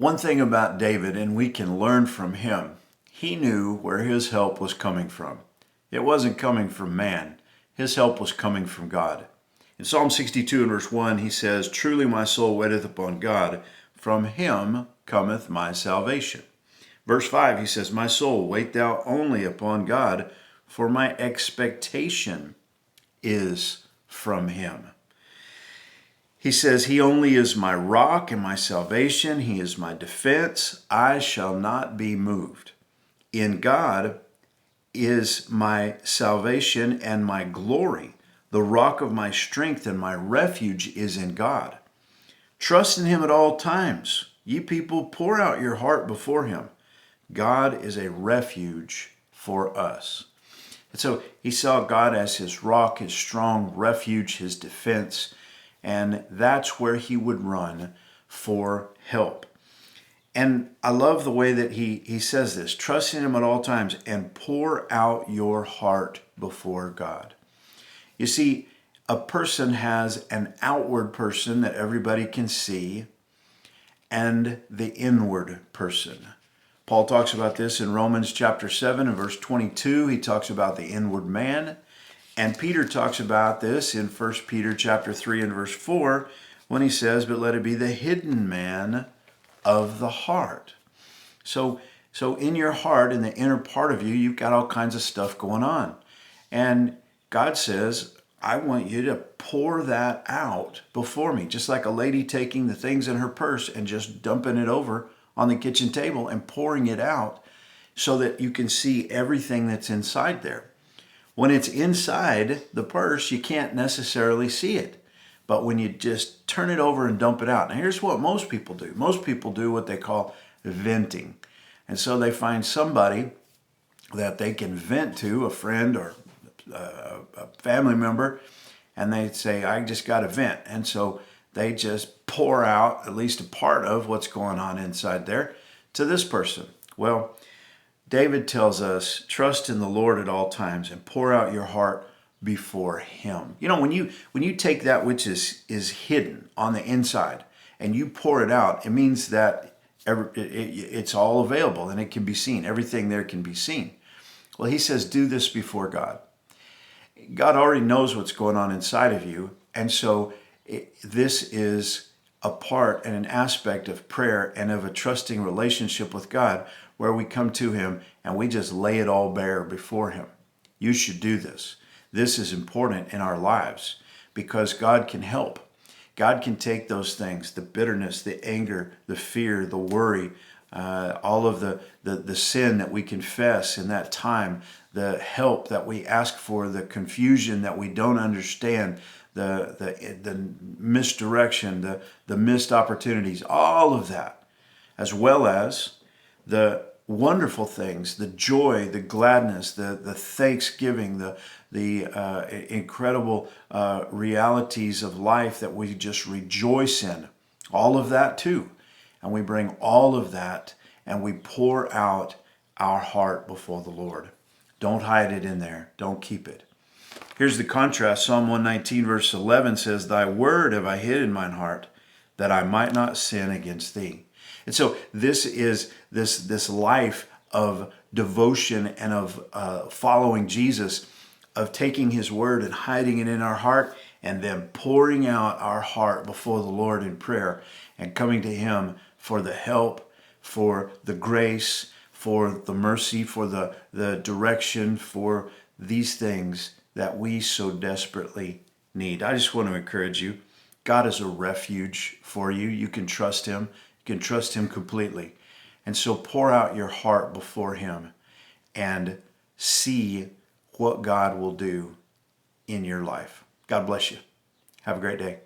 One thing about David, and we can learn from him, he knew where his help was coming from. It wasn't coming from man. His help was coming from God. In Psalm 62 and verse 1, he says, "Truly my soul waiteth upon God. From him cometh my salvation." Verse 5, he says, "My soul, wait thou only upon God, for my expectation is from him." He says, "He only is my rock and my salvation. He is my defense. I shall not be moved. In God is my salvation and my glory. The rock of my strength and my refuge is in God. Trust in him at all times. Ye people, pour out your heart before him. God is a refuge for us." And so he saw God as his rock, his strong refuge, his defense, and that's where he would run for help. And I love the way that he says this: trust in him at all times and pour out your heart before God. You see, a person has an outward person that everybody can see and the inward person. Paul talks about this in Romans chapter 7 and verse 22. He talks about the inward man. And Peter talks about this in 1 Peter chapter 3 and verse 4 when he says, "But let it be the hidden man of the heart." So in your heart, in the inner part of you, you've got all kinds of stuff going on. And God says, I want you to pour that out before me, just like a lady taking the things in her purse and just dumping it over on the kitchen table and pouring it out so that you can see everything that's inside there. When it's inside the purse, you can't necessarily see it. But when you just turn it over and dump it out. Now here's what most people do. Most people do what they call venting. And so they find somebody that they can vent to, a friend or a family member, and they say, "I just got to vent." And so they just pour out at least a part of what's going on inside there to this person. Well, David tells us, trust in the Lord at all times and pour out your heart before him. You know, when you take that which is hidden on the inside and you pour it out, it means that it's all available and it can be seen. Everything there can be seen. Well, he says, do this before God. God already knows what's going on inside of you. And so this is a part and an aspect of prayer and of a trusting relationship with God where we come to him and we just lay it all bare before him. You should do this. This is important in our lives because God can help. God can take those things, the bitterness, the anger, the fear, the worry, all of the sin that we confess in that time, the help that we ask for, the confusion that we don't understand, the misdirection, the missed opportunities, all of that, as well as the wonderful things, the joy, the gladness, the thanksgiving, the incredible realities of life that we just rejoice in, all of that too. And we bring all of that and we pour out our heart before the Lord. Don't hide it in there. Don't keep it. Here's the contrast. Psalm 119 verse 11 says, "Thy word have I hid in mine heart, that I might not sin against thee." And so this is this life of devotion and of following Jesus, of taking his word and hiding it in our heart and then pouring out our heart before the Lord in prayer and coming to him for the help, for the grace, for the mercy, for the direction, for these things that we so desperately need. I just want to encourage you. God is a refuge for you. You can trust him. You can trust him completely. And so pour out your heart before him and see what God will do in your life. God bless you. Have a great day.